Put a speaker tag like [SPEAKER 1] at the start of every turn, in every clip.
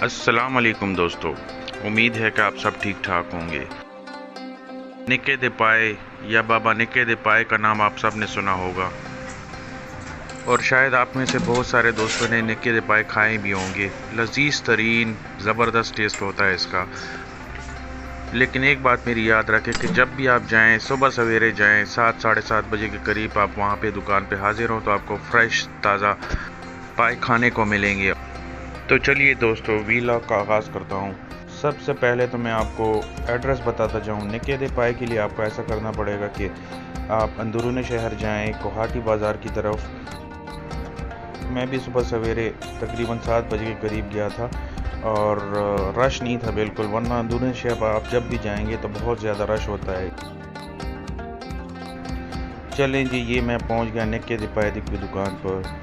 [SPEAKER 1] अस्सलाम वालेकुम दोस्तों, उम्मीद है कि आप सब ठीक ठाक होंगे। निक्के दे पाए या बाबा निक्के दे पाए का नाम आप सब ने सुना होगा और शायद आप में से बहुत सारे दोस्तों ने निक्के दे पाए खाए भी होंगे। लजीज तरीन ज़बरदस्त टेस्ट होता है इसका। लेकिन एक बात मेरी याद रखें कि जब भी आप जाएं, सुबह सवेरे जाएं, 7 साढ़े 7 बजे के करीब आप वहां पे दुकान पे हाजिर हो तो आपको फ्रेश ताज़ा पाए खाने को मिलेंगे। तो चलिए दोस्तों, वीलॉग का आगाज़ करता हूँ। सबसे पहले तो मैं आपको एड्रेस बताता जाऊँ। निक्के दे पाए के लिए आपको ऐसा करना पड़ेगा कि आप अंदरून शहर जाएं, कोहाटी बाज़ार की तरफ। मैं भी सुबह सवेरे तकरीबन 7 बजे के करीब गया था और रश नहीं था बिल्कुल, वरना अंदरून शहर आप जब भी जाएंगे तो बहुत ज़्यादा रश होता है। चलें जी, ये मैं पहुंच गया निक्के दे पाए की दुकान पर।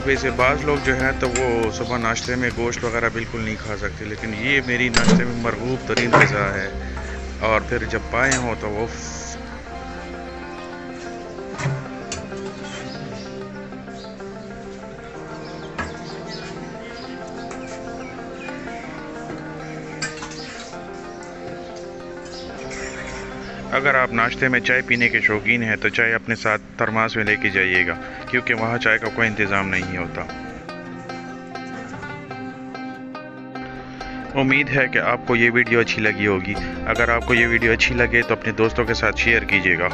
[SPEAKER 1] वैसे बाज़ लोग जो हैं तो वो सुबह नाश्ते में गोश्त वगैरह बिल्कुल नहीं खा सकते, लेकिन ये मेरी नाश्ते में मरगूब तरीन ग़िज़ा है। और फिर जब पाए हों तो वो अगर आप नाश्ते में चाय पीने के शौकीन हैं तो चाय अपने साथ थर्मास में लेके जाइएगा, क्योंकि वहाँ चाय का कोई इंतज़ाम नहीं होता। उम्मीद है कि आपको ये वीडियो अच्छी लगी होगी। अगर आपको ये वीडियो अच्छी लगे तो अपने दोस्तों के साथ शेयर कीजिएगा।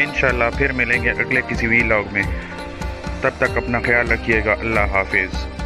[SPEAKER 1] इंशाल्लाह फिर मिलेंगे अगले किसी वीलॉग में। तब तक अपना ख्याल रखिएगा। अल्लाह हाफिज़।